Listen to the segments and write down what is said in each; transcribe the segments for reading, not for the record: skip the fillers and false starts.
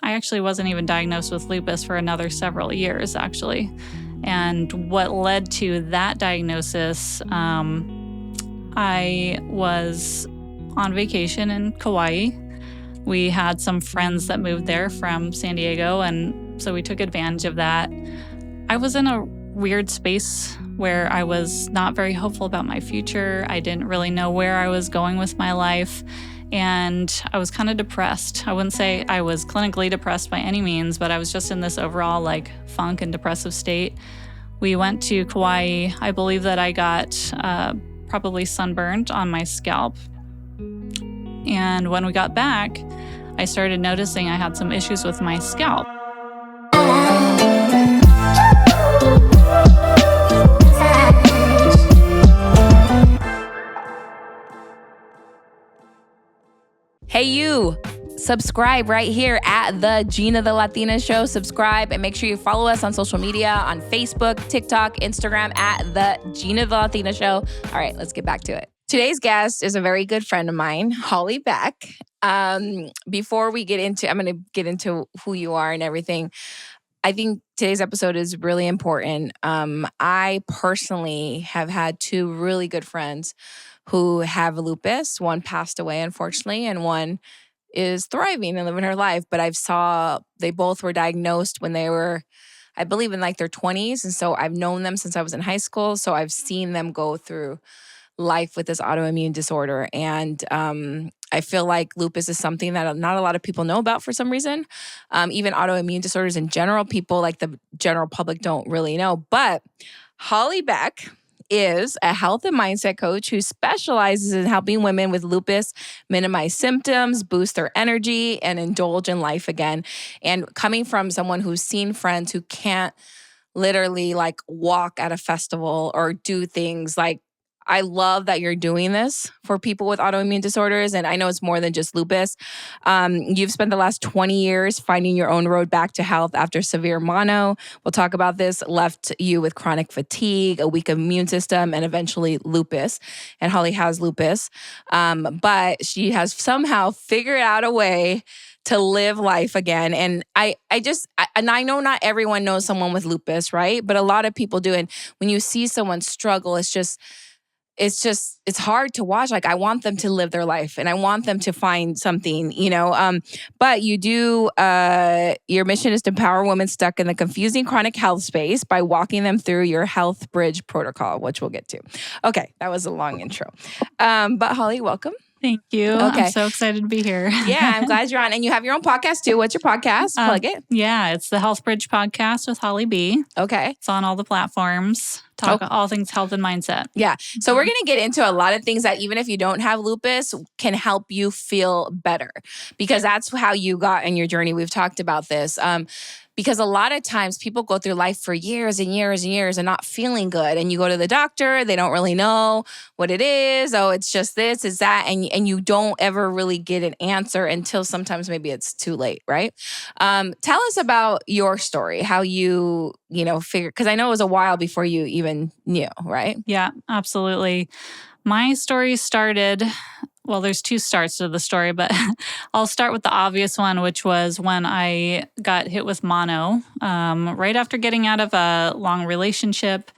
I actually wasn't even diagnosed with lupus for another several years, actually. And what led to that diagnosis, I was on vacation in Kauai. We had some friends that moved there from San Diego, and so we took advantage of that. I was in a weird space where I was not very hopeful about my future. I didn't really know where I was going with my life, and I was kind of depressed. I wouldn't say I was clinically depressed by any means, but I was just in this overall like funk and depressive state. We went to Kauai. I believe that I got probably sunburned on my scalp. And when we got back, I started noticing I had some issues with my scalp. Hey, you. Subscribe right here at the Geena the Latina Show. Subscribe and make sure you follow us on social media on Facebook, TikTok, Instagram at the Geena the Latina Show. All right, let's get back to it. Today's guest is a very good friend of mine, Holly Beck. Before we get into, I'm going to get into who you are and everything. I think today's episode is really important. I personally have had two really good friends who have lupus. One passed away, unfortunately, and one is thriving and living her life. But they both were diagnosed when they were, I believe, in like their 20s. And so I've known them since I was in high school. So I've seen them go through life with this autoimmune disorder. And I feel like lupus is something that not a lot of people know about for some reason. Even autoimmune disorders in general, people like the general public don't really know. But Holly Beck is a health and mindset coach who specializes in helping women with lupus minimize symptoms, boost their energy, and indulge in life again. And coming from someone who's seen friends who can't literally like walk at a festival or do things, like I love that you're doing this for people with autoimmune disorders. And I know it's more than just lupus. You've spent the last 20 years finding your own road back to health after severe mono. We'll talk about this. Left you with chronic fatigue, a weak immune system, and eventually lupus. And Holly has lupus. But she has somehow figured out a way to live life again. And I know not everyone knows someone with lupus, right? But a lot of people do. And when you see someone struggle, it's hard to watch. Like, I want them to live their life and I want them to find something, but you do, your mission is to empower women stuck in the confusing chronic health space by walking them through your health bridge protocol, which we'll get to. Okay. That was a long intro. But Holly, welcome. Thank you. Okay. I'm so excited to be here. Yeah, I'm glad you're on. And you have your own podcast too. What's your podcast? Plug it. Yeah, it's the Health Bridge Podcast with Holly B. Okay. It's on all the platforms. Talk all things health and mindset. Yeah. So we're going to get into a lot of things that even if you don't have lupus can help you feel better, because that's how you got in your journey. We've talked about this. Because a lot of times people go through life for years and years and years and not feeling good. And you go to the doctor, they don't really know what it is. Oh, it's just this, it's that. And you don't ever really get an answer until sometimes maybe it's too late, right? Tell us about your story, how you figured, because I know it was a while before you even knew, right? Yeah, absolutely. My story started... Well, there's two starts to the story, but I'll start with the obvious one, which was when I got hit with mono. Right after getting out of a long relationship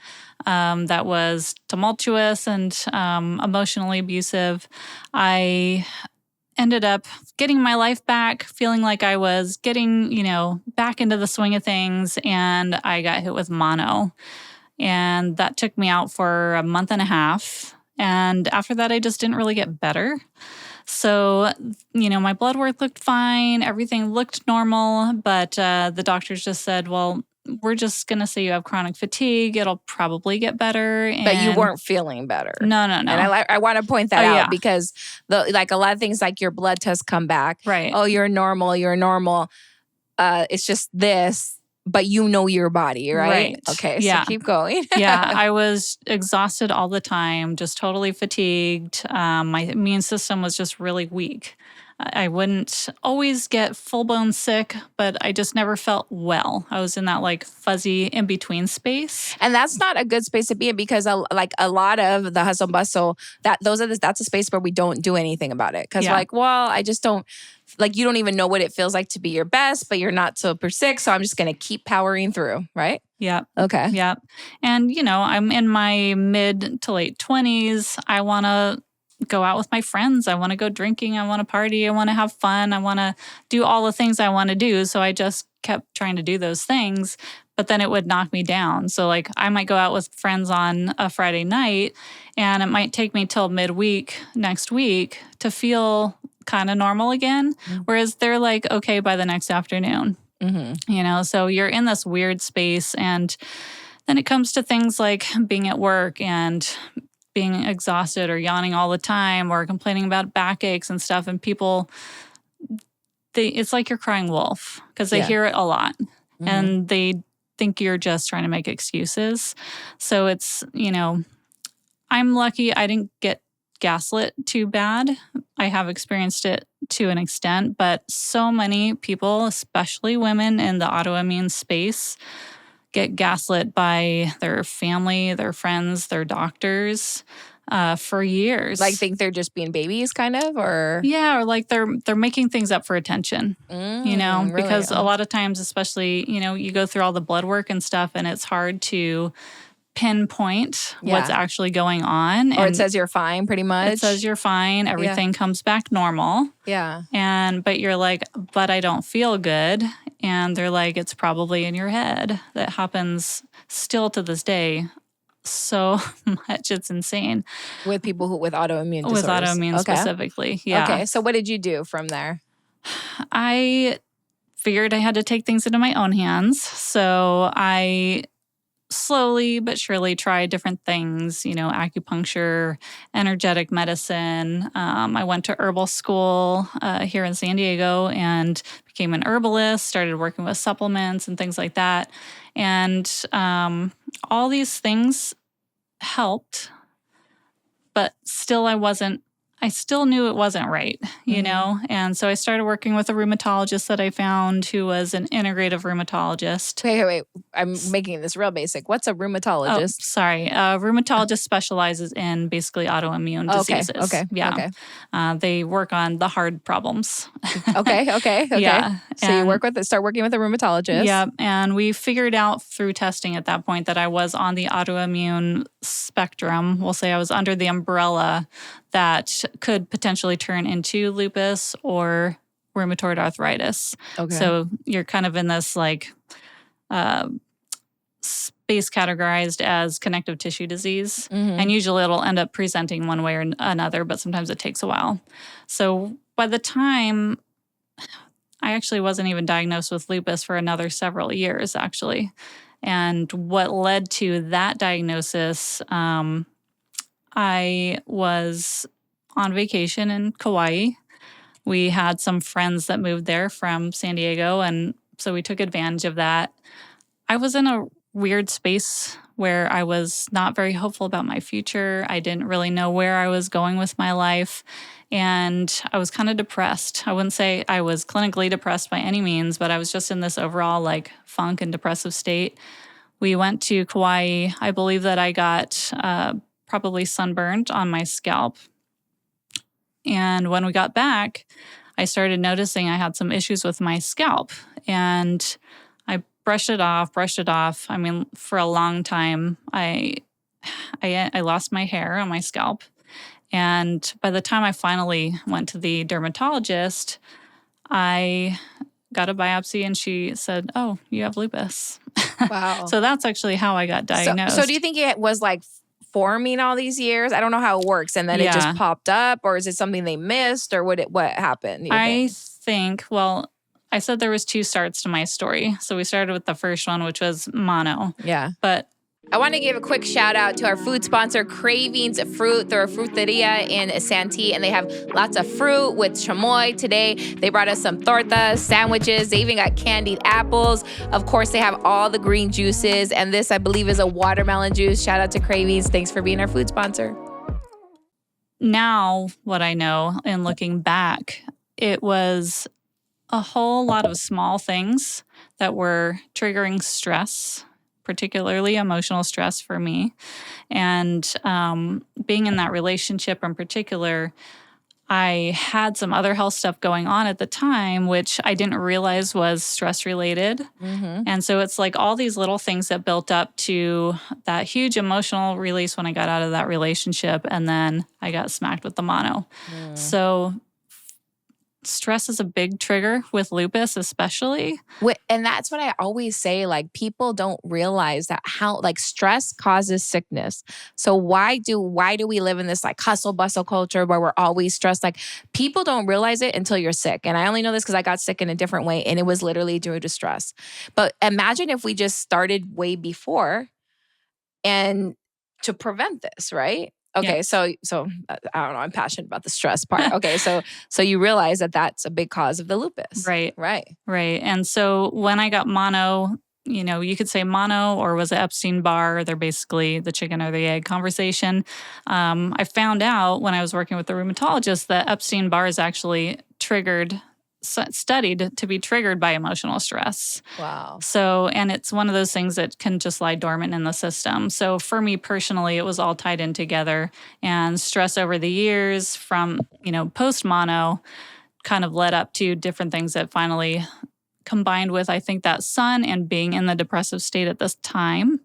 that was tumultuous and emotionally abusive, I ended up getting my life back, feeling like I was getting, back into the swing of things, and I got hit with mono. And that took me out for a month and a half. And after that, I just didn't really get better. So, my blood work looked fine. Everything looked normal. But the doctors just said, well, we're just going to say you have chronic fatigue. It'll probably get better. But you weren't feeling better. No. And I want to point that out because a lot of things like your blood tests come back. Right. Oh, you're normal. It's just this. But your body, right? Okay, so keep going. Yeah, I was exhausted all the time, just totally fatigued. My immune system was just really weak. I wouldn't always get full-blown sick, but I just never felt well. I was in that like fuzzy in-between space. And that's not a good space to be in because a lot of the hustle bustle, that's a space where we don't do anything about it. Because I just don't like you don't even know what it feels like to be your best, but you're not super sick. So I'm just going to keep powering through, right? Yep. Okay. Yep. And, I'm in my mid to late 20s. I want to go out with my friends. I want to go drinking. I want to party. I want to have fun. I want to do all the things I want to do. So I just kept trying to do those things, but then it would knock me down. So like I might go out with friends on a Friday night and it might take me till midweek next week to feel kind of normal again. Whereas they're like, okay, by the next afternoon. So you're in this weird space. And then it comes to things like being at work and being exhausted or yawning all the time or complaining about backaches and stuff. And people, it's like you're crying wolf because they hear it a lot and they think you're just trying to make excuses. So it's, I'm lucky I didn't get gaslit too bad. I have experienced it to an extent, but so many people, especially women in the autoimmune space, get gaslit by their family, their friends, their doctors for years. Like think they're just being babies kind of, or? Yeah, or like they're making things up for attention, Really? because a lot of times, especially, you go through all the blood work and stuff and it's hard to pinpoint what's actually going on. Or it says you're fine pretty much. It says you're fine. Everything comes back normal. Yeah. But you're like, but I don't feel good. And they're like, it's probably in your head. That happens still to this day so much. It's insane. With people with autoimmune disorders. With autoimmune specifically. Yeah. Okay. So what did you do from there? I figured I had to take things into my own hands. So I slowly but surely tried different things, acupuncture, energetic medicine. I went to herbal school here in San Diego and became an herbalist, started working with supplements and things like that. And all these things helped, but still I still knew it wasn't right, And so I started working with a rheumatologist that I found who was an integrative rheumatologist. Wait. I'm making this real basic. What's a rheumatologist? Oh, sorry. A rheumatologist specializes in basically autoimmune diseases. Okay. Yeah. Okay. They work on the hard problems. Okay. Yeah. So you start working with a rheumatologist. Yeah. And we figured out through testing at that point that I was on the autoimmune spectrum. We'll say I was under the umbrella that could potentially turn into lupus or rheumatoid arthritis. Okay. So you're kind of in this like space categorized as connective tissue disease. And usually it'll end up presenting one way or another, but sometimes it takes a while. So by the time I actually wasn't even diagnosed with lupus for another several years, actually. And what led to that diagnosis, I was on vacation in Kauai. We had some friends that moved there from San Diego, and so we took advantage of that. I was in a weird space where I was not very hopeful about my future. I didn't really know where I was going with my life, and I was kind of depressed. I wouldn't say I was clinically depressed by any means, but I was just in this overall like funk and depressive state. We went to Kauai. I believe that I got probably sunburned on my scalp. And when we got back, I started noticing I had some issues with my scalp. And I brushed it off. I mean, for a long time, I lost my hair on my scalp. And by the time I finally went to the dermatologist, I got a biopsy and she said, "Oh, you have lupus." Wow. So that's actually how I got diagnosed. So do you think it was like forming all these years? I don't know how it works. And then it just popped up, or is it something they missed, or what happened? I think, well, I said there was two starts to my story. So we started with the first one, which was mono. Yeah. But I want to give a quick shout out to our food sponsor, Cravings Fruit. They're a fruteria in Santee, and they have lots of fruit with chamoy. Today, they brought us some tortas, sandwiches. They even got candied apples. Of course, they have all the green juices, and this, I believe, is a watermelon juice. Shout out to Cravings. Thanks for being our food sponsor. Now, what I know, in looking back, it was a whole lot of small things that were triggering stress, particularly emotional stress for me. And being in that relationship in particular, I had some other health stuff going on at the time, which I didn't realize was stress related. Mm-hmm. And so it's like all these little things that built up to that huge emotional release when I got out of that relationship. And then I got smacked with the mono. So stress is a big trigger with lupus, especially. And that's what I always say. Like, people don't realize that how like stress causes sickness. So why do we live in this like hustle bustle culture where we're always stressed? Like, people don't realize it until you're sick. And I only know this because I got sick in a different way, and it was literally due to stress. But imagine if we just started way before and to prevent this, right? Okay, so I don't know. I'm passionate about the stress part. Okay, so you realize that that's a big cause of the lupus, Right. Right. And so when I got mono, you could say mono or was it Epstein-Barr? They're basically the chicken or the egg conversation. I found out when I was working with the rheumatologist that Epstein-Barr is actually studied to be triggered by emotional stress. Wow. So, and it's one of those things that can just lie dormant in the system. So for me personally, it was all tied in together, and stress over the years from, post mono kind of led up to different things that finally combined with, I think, that sun and being in the depressive state at this time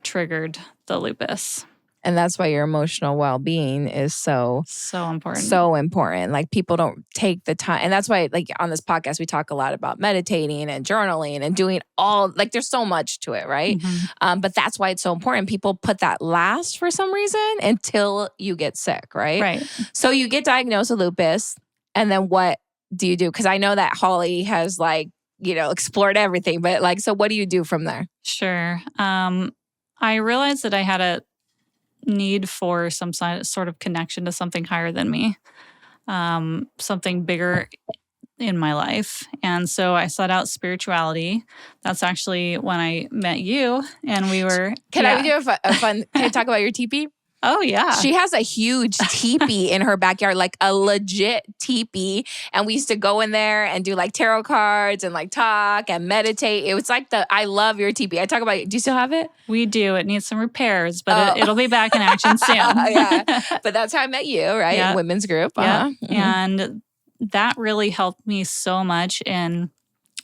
triggered the lupus. And that's why your emotional well-being is so important. So important. Like, people don't take the time. And that's why, like, on this podcast, we talk a lot about meditating and journaling and doing like, there's so much to it, right? Mm-hmm. But that's why it's so important. People put that last for some reason until you get sick, right? Right. So you get diagnosed with lupus, and then what do you do? Because I know that Holly has, like, explored everything. But, like, so what do you do from there? Sure. I realized that I had a need for some sort of connection to something higher than me, something bigger in my life. And so I sought out spirituality. That's actually when I met you, and we were... Can I do a fun... Can I talk about your teepee? Oh, yeah. She has a huge teepee in her backyard, like a legit teepee. And we used to go in there and do like tarot cards and like talk and meditate. It was like I love your teepee. I talk about it. Do you still have it? We do. It needs some repairs, but it'll be back in action soon. Yeah. But that's how I met you, right? Yeah. Women's group. Yeah. Mm-hmm. And that really helped me so much in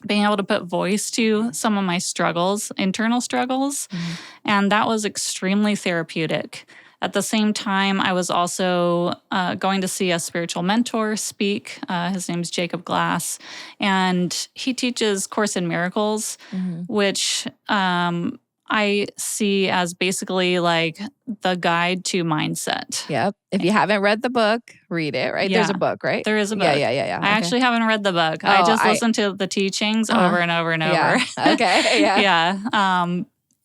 being able to put voice to some of my struggles, internal struggles. Mm-hmm. And that was extremely therapeutic. At the same time, I was also going to see a spiritual mentor speak. His name's Jacob Glass, and he teaches Course in Miracles, which I see as basically like the guide to mindset. Yep. If you haven't read the book, read it, right? Yeah. There's a book, right? There is a book. Yeah. I actually haven't read the book. I just listened to the teachings over and over and over. Yeah. Okay. Yeah. Yeah.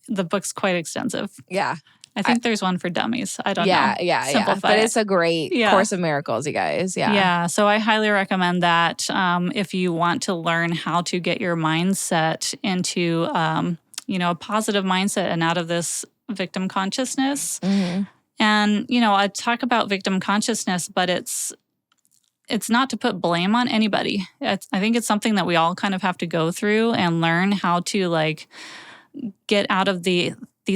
The book's quite extensive. Yeah. I think there's one for dummies. I don't know. Yeah. But it's a great Course of Miracles, you guys. Yeah. Yeah. So I highly recommend that if you want to learn how to get your mindset into, a positive mindset and out of this victim consciousness. Mm-hmm. And, I talk about victim consciousness, but it's not to put blame on anybody. I think it's something that we all kind of have to go through and learn how to like get out of these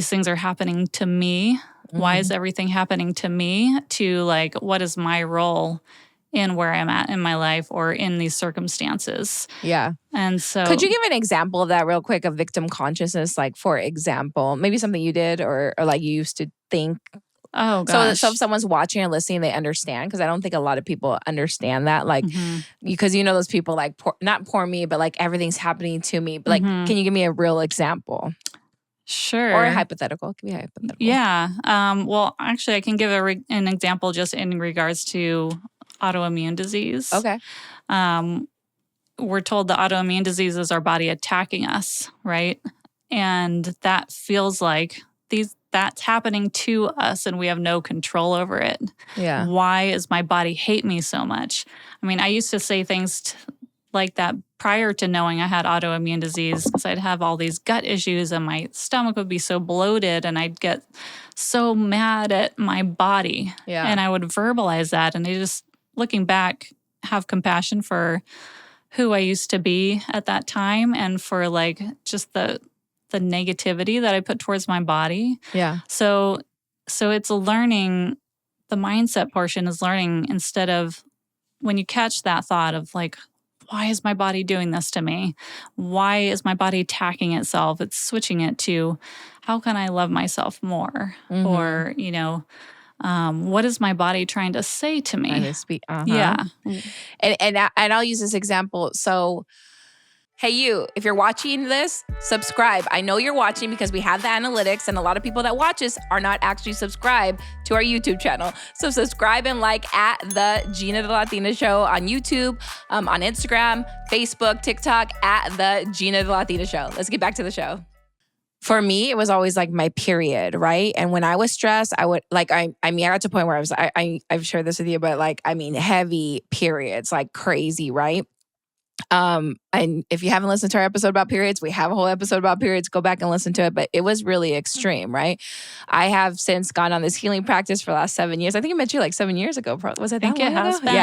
things are happening to me. Mm-hmm. Why is everything happening to me? To like, what is my role in where I'm at in my life or in these circumstances? Yeah. And so... Could you give an example of that real quick, of victim consciousness? Like, for example, maybe something you did or like you used to think. Oh, gosh. So if someone's watching or listening, they understand, because I don't think a lot of people understand that. Like, because those people like, not poor me, but like everything's happening to me. But like, can you give me a real example? Sure. Or a hypothetical. It can be hypothetical. Yeah. Well, actually, I can give an example just in regards to autoimmune disease. Okay. We're told the autoimmune disease is our body attacking us, right? And that feels like that's happening to us and we have no control over it. Yeah. Why does my body hate me so much? I mean, I used to say things like that prior to knowing I had autoimmune disease, because I'd have all these gut issues and my stomach would be so bloated and I'd get so mad at my body. Yeah. And I would verbalize that, and I just, looking back, have compassion for who I used to be at that time and for like just the negativity that I put towards my body. Yeah. So it's learning the mindset portion is learning instead of when you catch that thought of like, why is my body doing this to me? Why is my body attacking itself? It's switching it to, how can I love myself more? Mm-hmm. Or, what is my body trying to say to me? Trying to speak. Yeah. And I'll use this example. So, hey, you, if you're watching this, subscribe. I know you're watching because we have the analytics, and a lot of people that watch us are not actually subscribed to our YouTube channel. So subscribe and like at the Geena the Latina Show on YouTube, on Instagram, Facebook, TikTok, at the Geena the Latina Show. Let's get back to the show. For me, it was always like my period, right? And when I was stressed, I would like, I got to a point where I've shared this with you, but like, heavy periods, like crazy, right? And if you haven't listened to our episode about periods, we have a whole episode about periods. Go back and listen to it. But it was really extreme, right? I have since gone on this healing practice for the last 7 years. I think I met you like 7 years ago. Was it that long ago? I think it has been.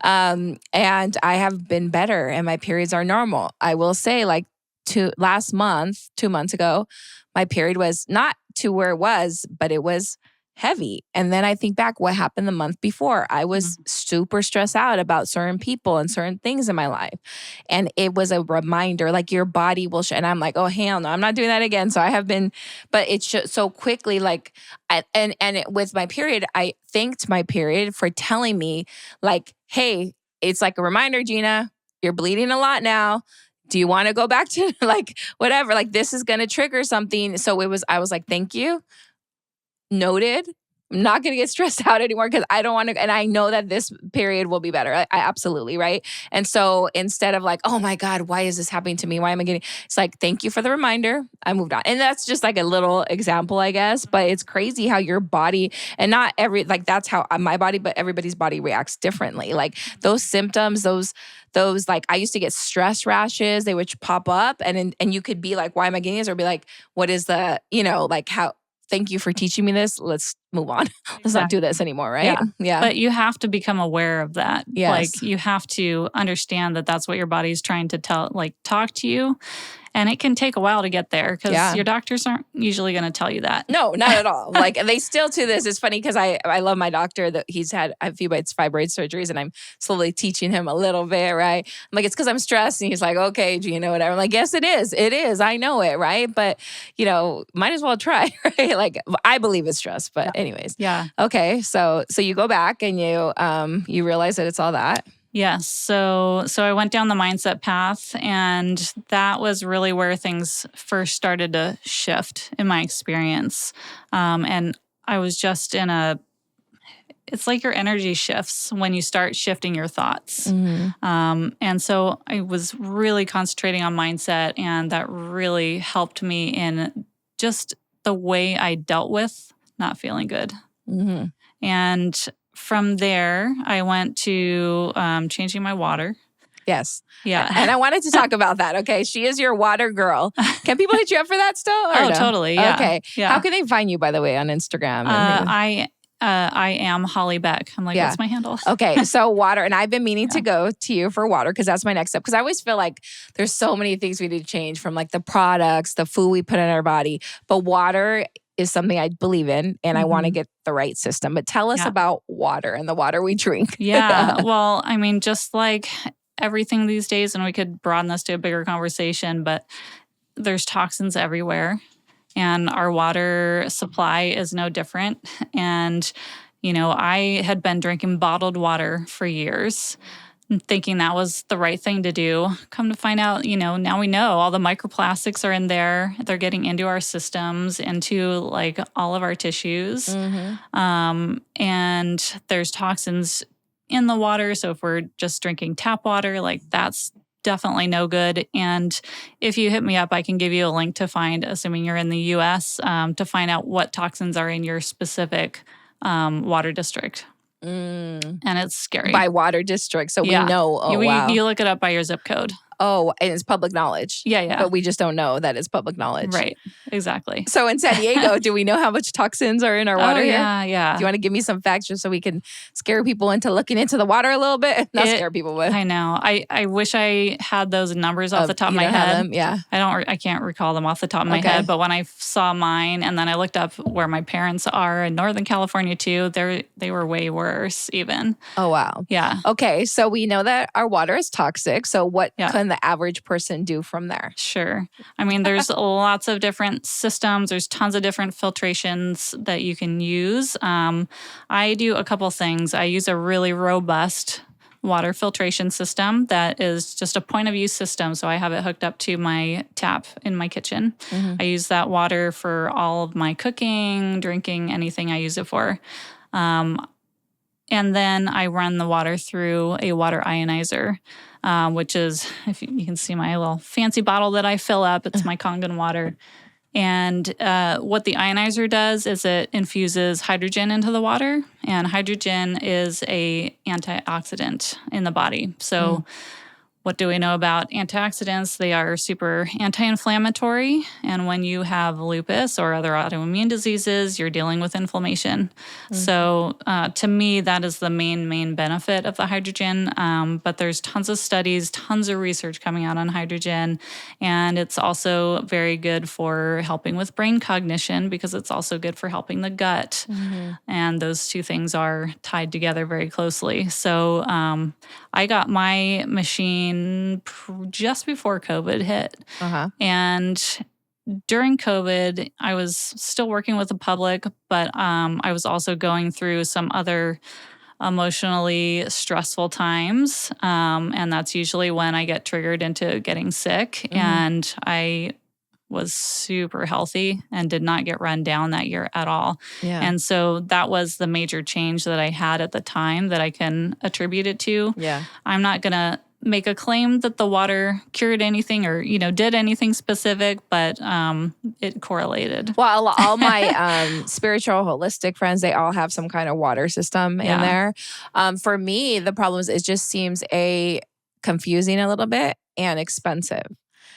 Yeah. And I have been better, and my periods are normal. I will say, like, 2 months ago, my period was not to where it was, but it was heavy. And then I think back what happened the month before. I was super stressed out about certain people and certain things in my life. And it was a reminder, like your body will and I'm like, oh, hell no, I'm not doing that again. So I have been, but it's so quickly, like, with my period, I thanked my period for telling me like, hey, it's like a reminder, Geena, you're bleeding a lot now. Do you want to go back to like whatever? Like this is going to trigger something. So I was like, thank you. Noted. I'm not going to get stressed out anymore because I don't want to. And I know that this period will be better. I absolutely, right? And so instead of like, oh my God, why is this happening to me? Why am I getting, it's like, thank you for the reminder. I moved on. And that's just like a little example, I guess. But it's crazy how your body, and not like that's how my body, but everybody's body reacts differently. Like those symptoms, those like, I used to get stress rashes. They would pop up and you could be like, why am I getting this? Or be like, what is the, like how, thank you for teaching me this. Let's move on. Let's not do this anymore, right? Yeah. But you have to become aware of that. Yes. Like you have to understand that that's what your body's trying to talk to you. And it can take a while to get there because your doctors aren't usually going to tell you that. No, not at all. Like they still to this. It's funny because I love my doctor that he's had a few fibroid surgeries, and I'm slowly teaching him a little bit, right? I'm like, it's because I'm stressed. And he's like, okay, Geena, whatever. I'm like, yes, it is. It is. I know it, right? But, might as well try, right? Like I believe it's stress, but anyways. Yeah. Okay. So you go back and you realize that it's all that. Yes. So I went down the mindset path, and that was really where things first started to shift in my experience. And I was just it's like your energy shifts when you start shifting your thoughts. Mm-hmm. And so I was really concentrating on mindset, and that really helped me in just the way I dealt with not feeling good. Mm-hmm. And from there, I went to changing my water. Yes. Yeah. And I wanted to talk about that. Okay. She is your water girl. Can people hit you up for that still? Oh, no? Totally. Yeah. Okay. Yeah. How can they find you, by the way, on Instagram? I am Holly Beck. I'm like, what's my handle? Okay. So water. And I've been meaning to go to you for water because that's my next step. Because I always feel like there's so many things we need to change, from like the products, the food we put in our body. But water is something I believe in, and I want to get the right system. But tell us about water and the water we drink. Yeah. Well, just like everything these days, and we could broaden this to a bigger conversation, but there's toxins everywhere, and our water supply is no different. And, I had been drinking bottled water for years, thinking that was the right thing to do. Come to find out, now we know all the microplastics are in there. They're getting into our systems, into like all of our tissues. Mm-hmm. And there's toxins in the water. So if we're just drinking tap water, like that's definitely no good. And if you hit me up, I can give you a link to find, assuming you're in the US, to find out what toxins are in your specific water district. And it's scary. By water district. So we know, you look it up by your zip code. Oh, and it's public knowledge. Yeah. But we just don't know that it's public knowledge. Right. Exactly. So in San Diego, do we know how much toxins are in our water here? Yeah. Do you want to give me some facts just so we can scare people into looking into the water a little bit? Not scare people, but I know. I wish I had those numbers off the top of my head. Yeah. I can't recall them off the top of my head, but when I saw mine and then I looked up where my parents are in Northern California too, they were way worse even. Oh, wow. Yeah. Okay. So we know that our water is toxic. So what can the average person do from there? Sure. I mean, there's lots of different systems. There's tons of different filtrations that you can use. I do a couple things. I use a really robust water filtration system that is just a point of use system. So I have it hooked up to my tap in my kitchen. I use that water for all of my cooking, drinking, anything I use it for. And then I run the water through a water ionizer, which is, if you can see my little fancy bottle that I fill up, it's my Kangen water. And what the ionizer does is it infuses hydrogen into the water, and hydrogen is a antioxidant in the body. So what do we know about antioxidants? They are super anti-inflammatory. And when you have lupus or other autoimmune diseases, you're dealing with inflammation. So to me, that is the main benefit of the hydrogen. But there's tons of studies, tons of research coming out on hydrogen. And it's also very good for helping with brain cognition because it's also good for helping the gut. And those two things are tied together very closely. So I got my machine just before COVID hit. And during COVID, I was still working with the public, but I was also going through some other emotionally stressful times. And that's usually when I get triggered into getting sick. And I was super healthy and did not get run down that year at all. And so that was the major change that I had at the time that I can attribute it to. I'm not going to make a claim that the water cured anything or, did anything specific, but it correlated. Well, all my spiritual, holistic friends, they all have some kind of water system in there. For me, the problem is it just seems confusing a little bit and expensive.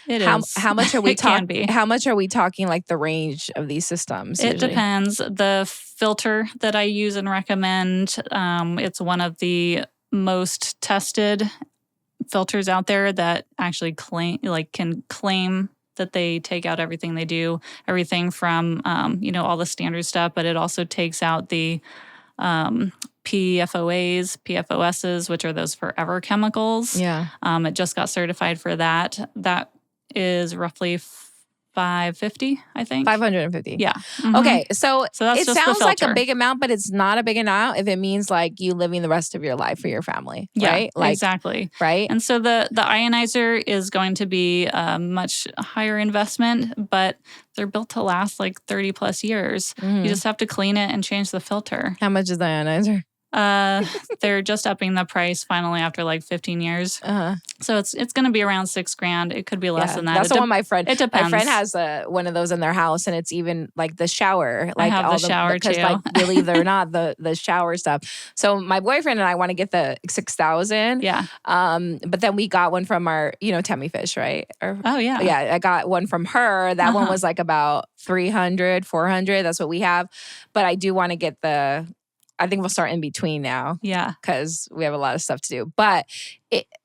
It is. How much are we talking? How much are we talking? Like the range of these systems? It depends. The filter that I use and recommend, it's one of the most tested filters out there that actually can claim that they take out everything they do, everything from all the standard stuff, but it also takes out the PFOAs, PFOSs, which are those forever chemicals. It just got certified for that. That is roughly $550, I think. $550. Yeah. Okay. So that's it just sounds the like a filter. big amount, but it's not a big amount if it means like you living the rest of your life for your family. Right? Exactly. Right. And so the ionizer is going to be a much higher investment, but they're built to last like 30 plus years. You just have to clean it and change the filter. How much is the ionizer? They're just upping the price finally after like 15 years. So it's going to be around $6,000. It could be less than that. That's the one my friend. It depends. My friend has one of those in their house, and it's even like the shower. Like I have the shower too. Like believe it or not, the shower stuff. So my boyfriend and I want to get the 6,000. Yeah. But then we got one from our Tammy Fish, right? Oh yeah. Yeah, I got one from her. That one was like about 300, 400. That's what we have. But I do want to get I think we'll start in between now. Yeah. Because we have a lot of stuff to do. But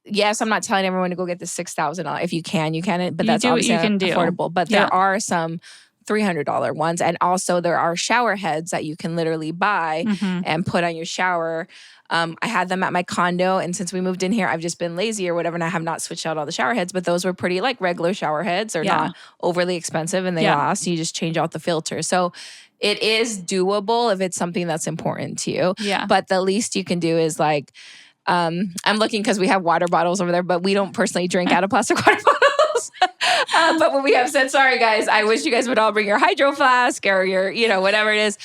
yes, I'm not telling everyone to go get the $6,000. If you can, you can. But that's obviously affordable. But there are some $300 ones. And also there are shower heads that you can literally buy and put on your shower. I had them at my condo. And since we moved in here, I've just been lazy or whatever. And I have not switched out all the shower heads. But those were pretty like regular shower heads. They're not overly expensive and they last. You just change out the filter. So it is doable if it's something that's important to you. Yeah. But the least you can do is like, I'm looking because we have water bottles over there, but we don't personally drink out of plastic water bottles. But what we have said, sorry guys, I wish you guys would all bring your hydro flask or your, whatever it is.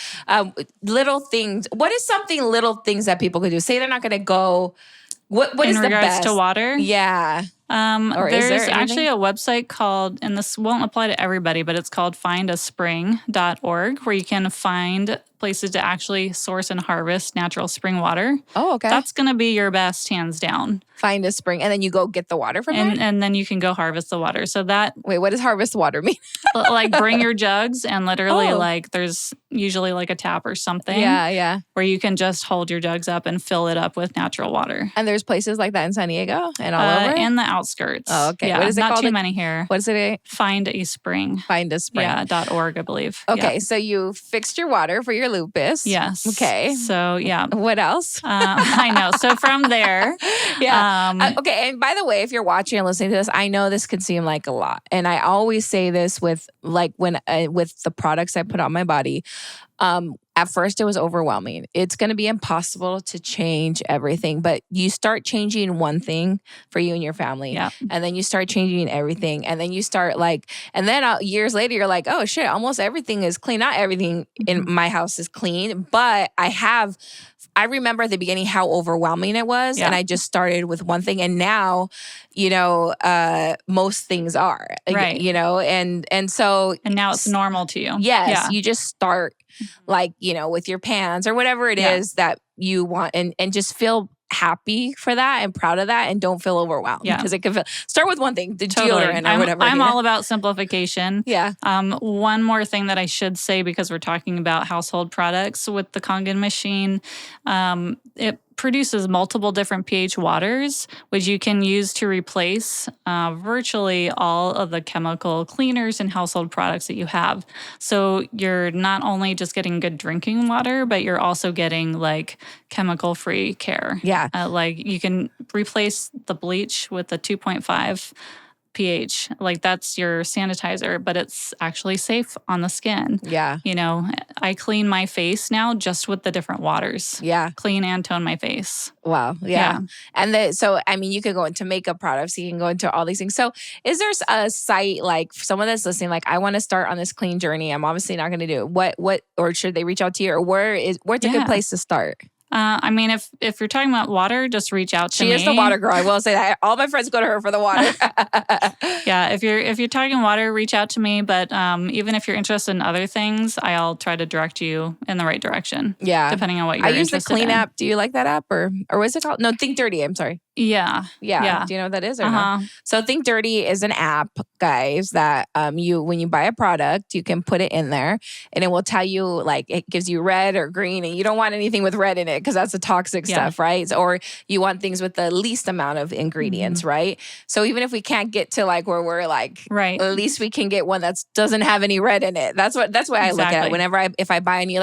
Little things. What is little things that people could do? Say they're not going to go. What is the best? In regards to water? Yeah. Or is there There's actually anything? a website called, and this won't apply to everybody, but it's called findaspring.org, where you can find places to actually source and harvest natural spring water. Oh, okay. That's going to be your best, hands down. Find a spring, and then you go get the water from there? And then you can go harvest the water. So that, Wait, what does harvest water mean? like, bring your jugs and literally, Oh. like, there's usually like a tap or something Yeah. where you can just hold your jugs up and fill it up with natural water. And there's places like that in San Diego and all over? In the outskirts. Oh, okay. Yeah, What is it not called? too many here. What is it? Find a spring. Find a spring. Yeah, .org, I believe. Okay, Yeah. so you fixed your water for your lupus. Yes. Okay. So, yeah. What else? I know. So from there, Yeah. Okay. And by the way, if you're watching and listening to this, I know this could seem like a lot. And I always say this with with the products I put on my body. At first, it was overwhelming. It's going to be impossible to change everything, but you start changing one thing for you and your family. Yeah. And then you start changing everything. And then you start and then years later, you're like, oh shit, almost everything is clean. Not everything in my house is clean, but I remember at the beginning how overwhelming it was. Yeah. And I just started with one thing. And now, most things are. Right. And so. And now it's normal to you. Yes. Yeah. You just start with your pans or whatever it is that you want and just feel happy for that and proud of that and don't feel overwhelmed. Yeah. Because it can start with one thing, the Totally. deodorant or whatever. I'm all about simplification. Yeah. One more thing that I should say, because we're talking about household products with the Kangen machine, it produces multiple different pH waters, which you can use to replace virtually all of the chemical cleaners and household products that you have. So you're not only just getting good drinking water, but you're also getting like chemical-free care. Yeah. Like you can replace the bleach with the 2.5 pH. Like that's your sanitizer, but it's actually safe on the skin. Yeah. I clean my face now just with the different waters. Yeah. Clean and tone my face. Wow. Yeah. And you could go into makeup products, you can go into all these things. So is there a site like for someone that's listening, like I want to start on this clean journey. I'm obviously not going to do it. What, or should they reach out to you or where's a good place to start? If you're talking about water, just reach out to me. She is the water girl. I will say that. All my friends go to her for the water. Yeah, if you're talking water, reach out to me. But even if you're interested in other things, I'll try to direct you in the right direction. Yeah, depending on what you're interested in. I use the Clean app. Do you like that app or what's it called? No, Think Dirty. I'm sorry. Yeah. Do you know what that is or no? So Think Dirty is an app, guys, that when you buy a product, you can put it in there and it will tell you like it gives you red or green and you don't want anything with red in it because that's the toxic stuff, right? Or you want things with the least amount of ingredients, right? So even if we can't get to like where we're like, right, at least we can get one that doesn't have any red in it. That's why I look at it. Whenever if I buy any,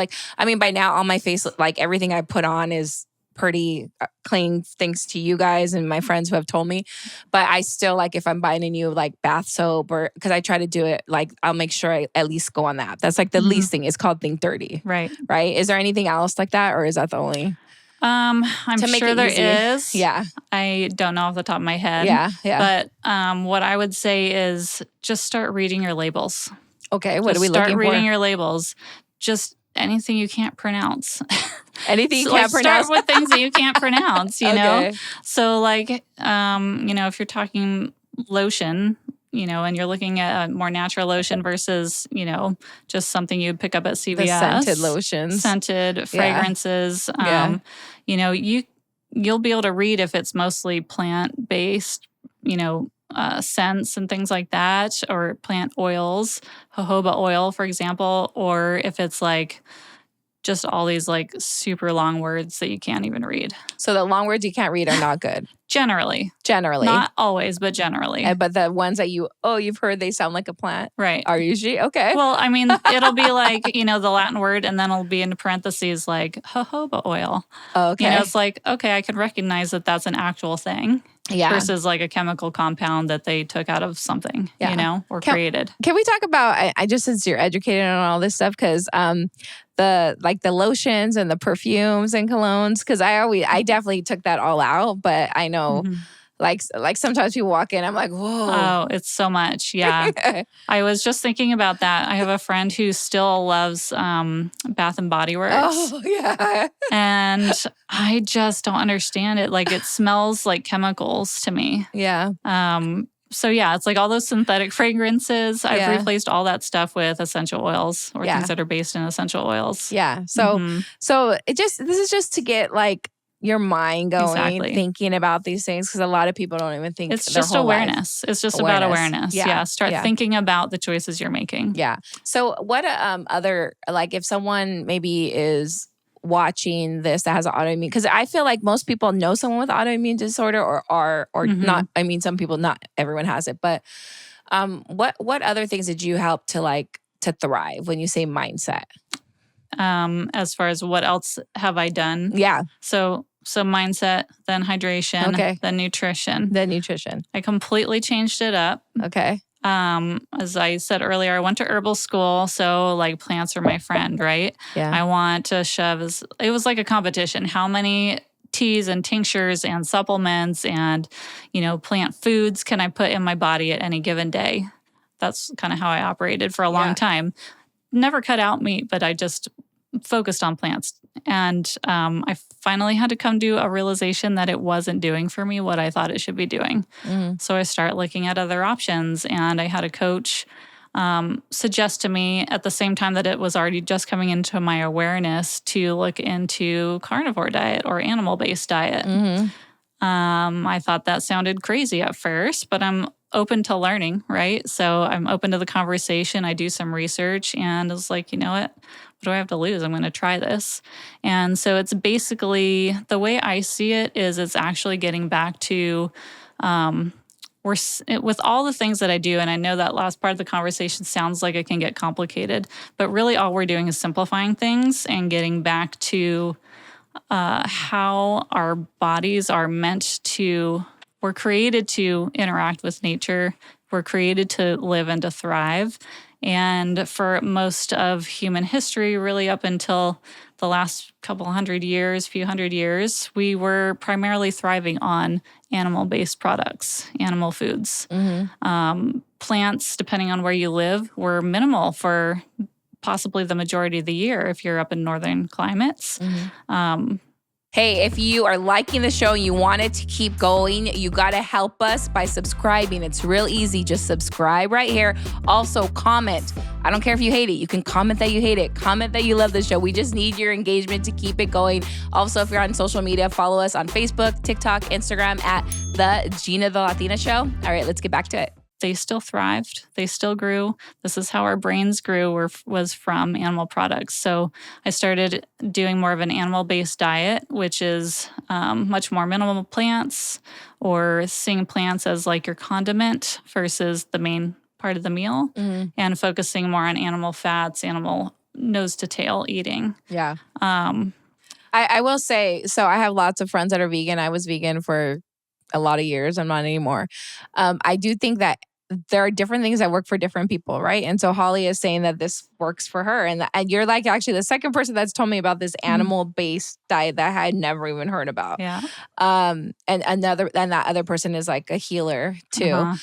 by now on my face, like everything I put on is pretty clean, thanks to you guys and my friends who have told me. But I still if I'm buying a new bath soap or because I try to do it, I'll make sure I at least go on the app. That's the least thing. It's called Think Dirty. Right. Is there anything else like that or is that the only? I'm sure there is. Yeah. I don't know off the top of my head. Yeah. But what I would say is just start reading your labels. Okay. What are we looking for? Start reading your labels. Just anything you can't pronounce. Anything you can't pronounce? Start with things that you can't pronounce, you know? Okay. So if you're talking lotion, and you're looking at a more natural lotion versus, just something you'd pick up at CVS. The scented lotions. Scented fragrances. You'll be able to read if it's mostly plant-based, scents and things like that, or plant oils, jojoba oil, for example, or if it's just all these super long words that you can't even read. So the long words you can't read are not good. Generally. Not always, but generally. But the ones that you've heard they sound like a plant. Right. Are usually okay. Well, it'll be the Latin word and then it'll be in parentheses jojoba oil. Okay. It's okay, I can recognize that that's an actual thing. Yeah. Versus a chemical compound that they took out of something, or created. Can we talk about, I just since you're educated on all this stuff, because the lotions and the perfumes and colognes, because I definitely took that all out, but I know Like sometimes people walk in, I'm like, whoa. Oh, it's so much. Yeah. I was just thinking about that. I have a friend who still loves Bath and Body Works. Oh, yeah. And I just don't understand it. Like, it smells like chemicals to me. Yeah. So yeah, it's like all those synthetic fragrances. I've replaced all that stuff with essential oils or things that are based in essential oils. Yeah. So this is just to get like your mind going, thinking about these things, because a lot of people don't even think. It's just awareness. It's just about awareness. Yeah. Start thinking about the choices you're making. Yeah. So what other, like if someone maybe is watching this that has an autoimmune, because I feel like most people know someone with autoimmune disorder or not. I mean, some people, not everyone has it, but what other things did you help to thrive when you say mindset? As far as what else have I done? Yeah. So mindset, then hydration, then nutrition. I completely changed it up. Okay. As I said earlier, I went to herbal school, so like plants are my friend, right? Yeah. I want to it was like a competition. How many teas and tinctures and supplements and, plant foods can I put in my body at any given day? That's kind of how I operated for a long time. Never cut out meat, but I just focused on plants. And I finally had to come to a realization that it wasn't doing for me what I thought it should be doing. So I started looking at other options, and I had a coach suggest to me at the same time that it was already just coming into my awareness to look into carnivore diet or animal-based diet. I thought that sounded crazy at first, but I'm open to learning, right? So I'm open to the conversation. I do some research, and I was like, you know what do I have to lose? I'm going to try this. And so it's basically, the way I see it is it's actually getting back to, with all the things that I do, and I know that last part of the conversation sounds like it can get complicated, but really all we're doing is simplifying things and getting back to how our bodies are we're created to interact with nature. We're created to live and to thrive. And for most of human history, really up until the last few hundred years, we were primarily thriving on animal-based products, animal foods. Plants, depending on where you live, were minimal for possibly the majority of the year if you're up in northern climates. Hey, if you are liking the show and you want it to keep going, you got to help us by subscribing. It's real easy. Just subscribe right here. Also, comment. I don't care if you hate it. You can comment that you hate it. Comment that you love the show. We just need your engagement to keep it going. Also, if you're on social media, follow us on Facebook, TikTok, Instagram at the Geena the Latina Show. All right, let's get back to it. They still thrived. They still grew. This is how our brains grew, was from animal products. So I started doing more of an animal-based diet, which is much more minimal plants, or seeing plants as like your condiment versus the main part of the meal, and focusing more on animal fats, animal nose to tail eating. Yeah. I will say, so I have lots of friends that are vegan. I was vegan for a lot of years. I'm not anymore. I do think that there are different things that work for different people, right? And so Holly is saying that this works for her. And you're like actually the second person that's told me about this animal-based diet that I had never even heard about. Yeah. And that other person is like a healer too.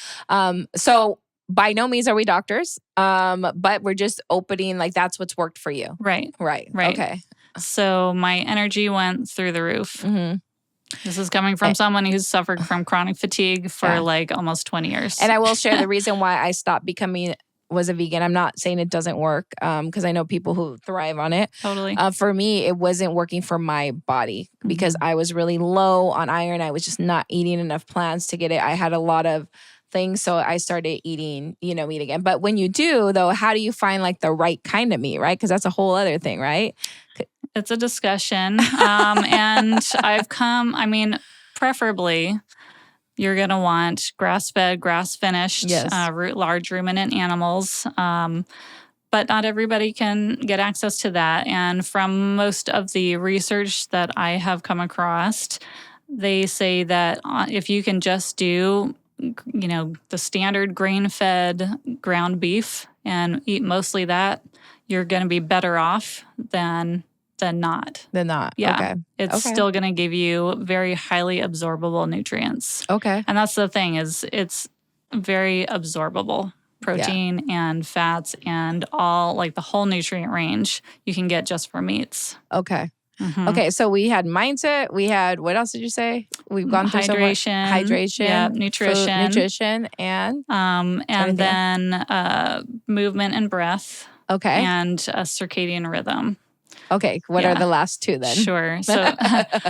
So by no means are we doctors, but we're just opening, like that's what's worked for you. Right. Okay. So my energy went through the roof. This is coming from someone who's suffered from chronic fatigue for like almost 20 years. And I will share the reason why I stopped was a vegan. I'm not saying it doesn't work, because I know people who thrive on it. Totally. For me, it wasn't working for my body because I was really low on iron. I was just not eating enough plants to get it. I had a lot of things, so I started eating meat again. But when you do, though, how do you find like the right kind of meat, right? Because that's a whole other thing, right? It's a discussion. And preferably you're going to want grass-fed, grass-finished, large ruminant animals. But not everybody can get access to that. And from most of the research that I have come across, they say that if you can just do, the standard grain-fed ground beef and eat mostly that, you're going to be better off than than not. Than not. Yeah. Okay. It's still going to give you very highly absorbable nutrients. Okay. And that's the thing is it's very absorbable. Protein and fats and all like the whole nutrient range you can get just from meats. Okay. Okay, so we had mindset. We had, what else did you say? We've gone through hydration, nutrition, and then movement and breath. Okay. And a circadian rhythm. Okay, what are the last two then? Sure. So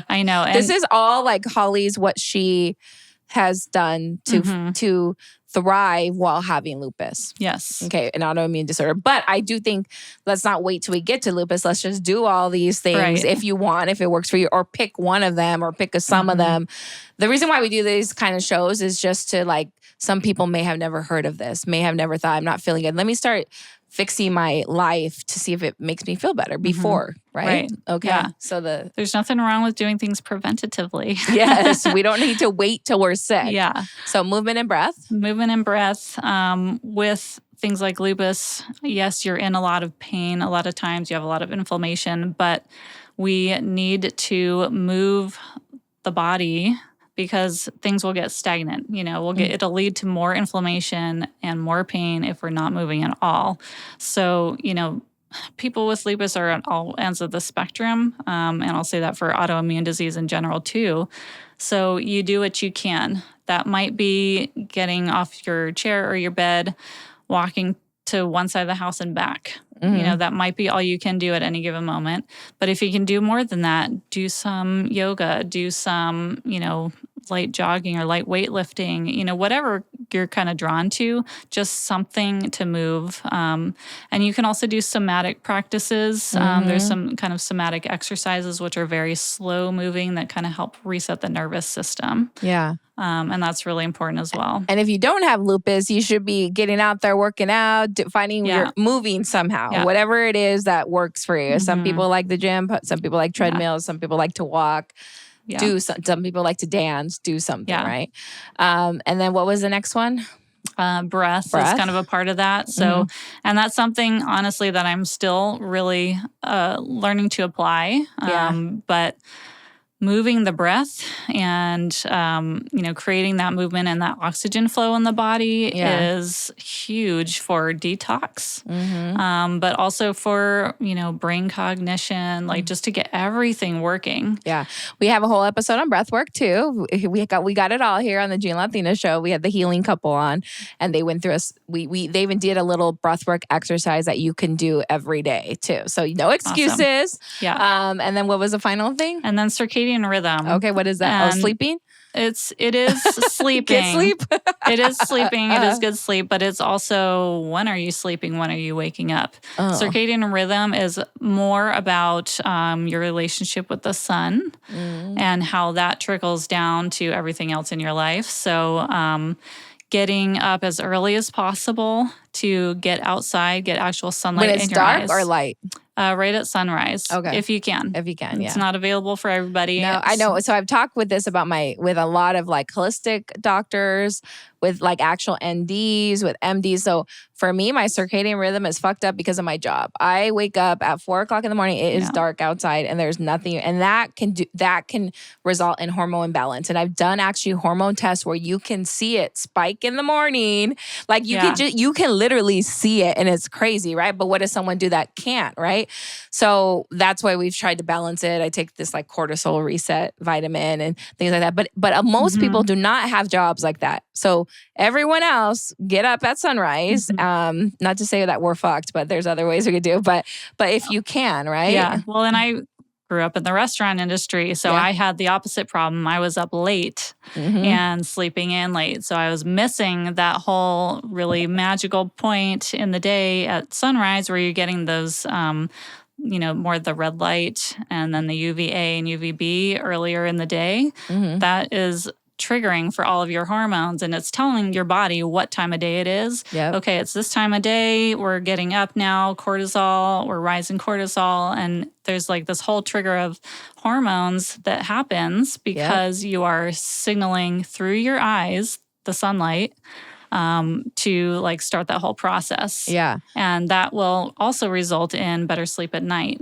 I know. And this is all like Holly's, what she has done to thrive while having lupus. Yes. Okay, an autoimmune disorder. But I do think let's not wait till we get to lupus. Let's just do all these things if you want, if it works for you, or pick one of them or pick some of them. The reason why we do these kind of shows is just to like, some people may have never heard of this, may have never thought, I'm not feeling good. Let me start fixing my life to see if it makes me feel better before, right? Okay. Yeah. So there's nothing wrong with doing things preventatively. Yes. We don't need to wait till we're sick. Yeah. So movement and breath. Movement and breath. With things like lupus, yes, you're in a lot of pain. A lot of times you have a lot of inflammation, but we need to move the body because things will get stagnant. You know, it'll lead to more inflammation and more pain if we're not moving at all. So, you know, people with lupus are on all ends of the spectrum. And I'll say that for autoimmune disease in general too. So you do what you can. That might be getting off your chair or your bed, walking to one side of the house and back. You know, that might be all you can do at any given moment. But if you can do more than that, do some yoga, do some, you know, light jogging or light weightlifting, you know, whatever you're kind of drawn to, just something to move. And you can also do somatic practices. There's some kind of somatic exercises, which are very slow moving that kind of help reset the nervous system. Yeah. And that's really important as well. And if you don't have lupus, you should be getting out there, working out, finding your moving somehow, whatever it is that works for you. Some people like the gym, some people like treadmills, some people like to walk. Some people like to dance, do something, right? And then what was the next one? Breath is kind of a part of that. So, and that's something, honestly, that I'm still really learning to apply. But moving the breath and, you know, creating that movement and that oxygen flow in the body is huge for detox, but also for, you know, brain cognition, like just to get everything working. Yeah. We have a whole episode on breath work too. We got it all here on the Geena Latina Show. We had the healing couple on and they went through they even did a little breath work exercise that you can do every day too. So no excuses. Awesome. Yeah. And then what was the final thing? And then circadian rhythm. Okay, what is that? Sleeping? It is sleeping. Good sleep? It is sleeping. It is good sleep, but it's also when are you sleeping? When are you waking up? Circadian rhythm is more about your relationship with the sun and how that trickles down to everything else in your life. So getting up as early as possible to get outside, get actual sunlight in your eyes. When it's dark or light? Right at sunrise. Okay. If you can. It's not available for everybody. No, I know. So I've talked with this with a lot of like holistic doctors, with like actual NDs, with MDs. So for me, my circadian rhythm is fucked up because of my job. I wake up at 4:00 in the morning. It is dark outside and there's nothing. And that can result in hormone imbalance. And I've done actually hormone tests where you can see it spike in the morning. Like you can literally see it and it's crazy, right? But what does someone do that can't, right? So that's why we've tried to balance it. I take this like cortisol reset vitamin and things like that. But most people do not have jobs like that. So everyone else get up at sunrise. Not to say that we're fucked, but there's other ways we could do. But if you can, right? Yeah. Well, and I grew up in the restaurant industry, so I had the opposite problem. I was up late and sleeping in late, so I was missing that whole really magical point in the day at sunrise where you're getting those, you know, more the red light and then the UVA and UVB earlier in the day. That is triggering for all of your hormones, and it's telling your body what time of day it is. Okay, it's this time of day, we're getting up now, cortisol, we're rising cortisol, and there's like this whole trigger of hormones that happens because you are signaling through your eyes, the sunlight, to like start that whole process. And that will also result in better sleep at night.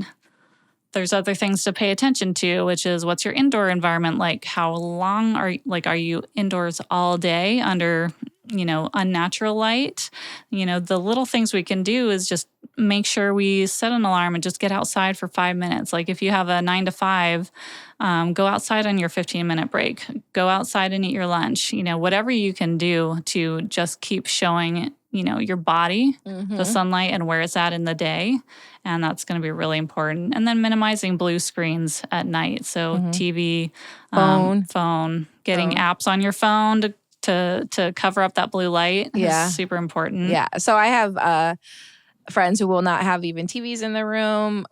there's other things to pay attention to, which is what's your indoor environment like? How long are you indoors all day under, unnatural light? The little things we can do is just make sure we set an alarm and just get outside for 5 minutes. Like if you have a 9 to 5, go outside on your 15-minute break. Go outside and eat your lunch. Whatever you can do to just keep showing, your body, the sunlight and where it's at in the day. And that's going to be really important. And then minimizing blue screens at night. So TV, phone, getting apps on your phone to cover up that blue light is super important. Yeah. So I have friends who will not have even TVs in their room.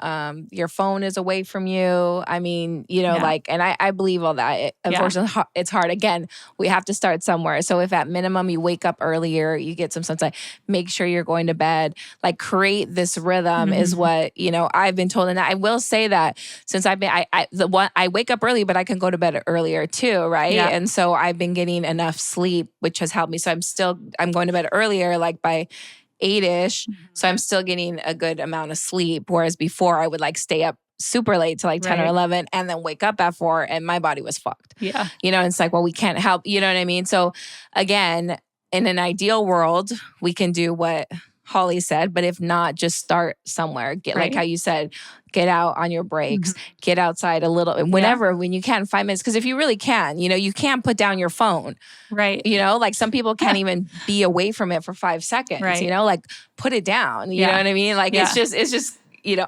Your phone is away from you. I mean, and I believe all that. Unfortunately, it's hard. Again, we have to start somewhere. So if at minimum you wake up earlier, you get some sunlight, make sure you're going to bed, like create this rhythm is what, I've been told. And I will say that since I've been, I wake up early, but I can go to bed earlier too. Right. Yeah. And so I've been getting enough sleep, which has helped me. So I'm going to bed earlier, like by 8-ish. So I'm still getting a good amount of sleep. Whereas before I would like stay up super late to like 10 or 11 and then wake up at 4 and my body was fucked. Yeah. It's like, well, we can't help, you know what I mean? So again, in an ideal world, we can do what Holly said, but if not, just start somewhere. Like how you said, get out on your breaks, get outside a little, whenever, when you can, 5 minutes. Because if you really can, you can't put down your phone. Right. Like some people can't even be away from it for 5 seconds, like put it down. You know what I mean? Like it's just,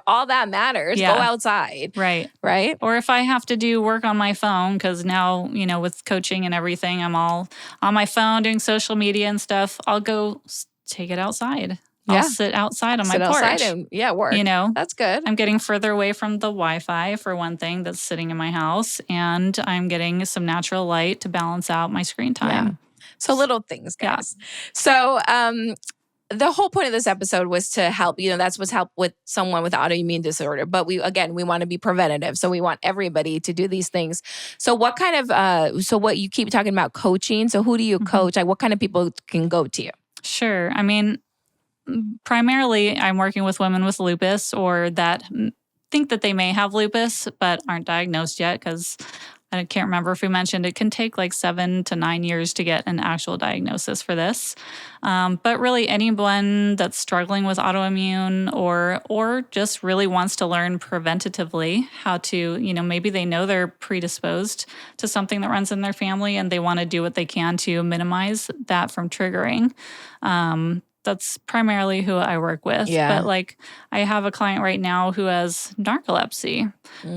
all that matters. Go outside. Right. Right. Or if I have to do work on my phone, because now, with coaching and everything, I'm all on my phone doing social media and stuff, I'll go take it outside. I'll sit outside on my porch. Outside and, work. That's good. I'm getting further away from the Wi-Fi, for one thing, that's sitting in my house. And I'm getting some natural light to balance out my screen time. Yeah. So little things, guys. Yeah. So the whole point of this episode was to help, that's what's help with someone with autoimmune disorder. But we want to be preventative. So we want everybody to do these things. So what kind of, what you keep talking about coaching. So who do you coach? Like what kind of people can go to you? Sure. I mean, primarily, I'm working with women with lupus or that think that they may have lupus, but aren't diagnosed yet because I can't remember if we mentioned it can take like 7 to 9 years to get an actual diagnosis for this. But really anyone that's struggling with autoimmune or just really wants to learn preventatively how to, maybe they know they're predisposed to something that runs in their family and they want to do what they can to minimize that from triggering. That's primarily who I work with. Yeah. But I have a client right now who has narcolepsy.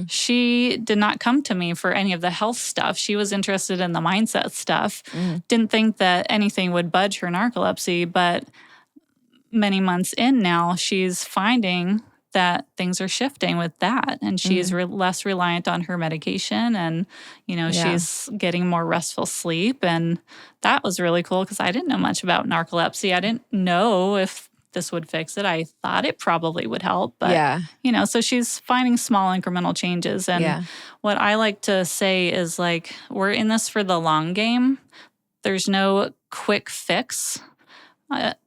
She did not come to me for any of the health stuff. She was interested in the mindset stuff. Didn't think that anything would budge her narcolepsy, but many months in now, she's finding that things are shifting with that. And she's less reliant on her medication and, she's getting more restful sleep. And that was really cool because I didn't know much about narcolepsy. I didn't know if this would fix it. I thought it probably would help. But, so she's finding small incremental changes. And what I like to say is we're in this for the long game. There's no quick fix.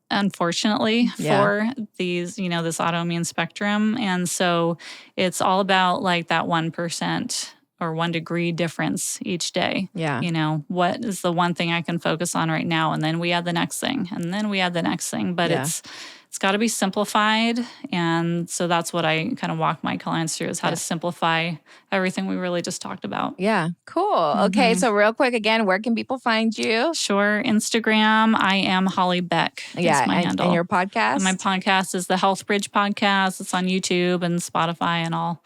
Unfortunately, for these, this autoimmune spectrum. And so it's all about that 1% or 1 degree difference each day. Yeah. What is the one thing I can focus on right now? And then we add the next thing. And then we add the next thing. But it's got to be simplified. And so that's what I kind of walk my clients through is how to simplify everything we really just talked about. Yeah. Cool. Okay. So real quick, again, where can people find you? Sure. Instagram, I am Holly Beck. Is my handle. And your podcast? And my podcast is the Health Bridge Podcast. It's on YouTube and Spotify and all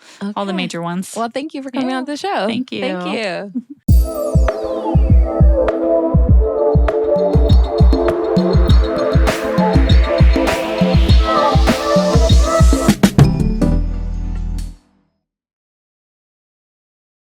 the major ones. Well, thank you for coming on the show. Thank you. Thank you.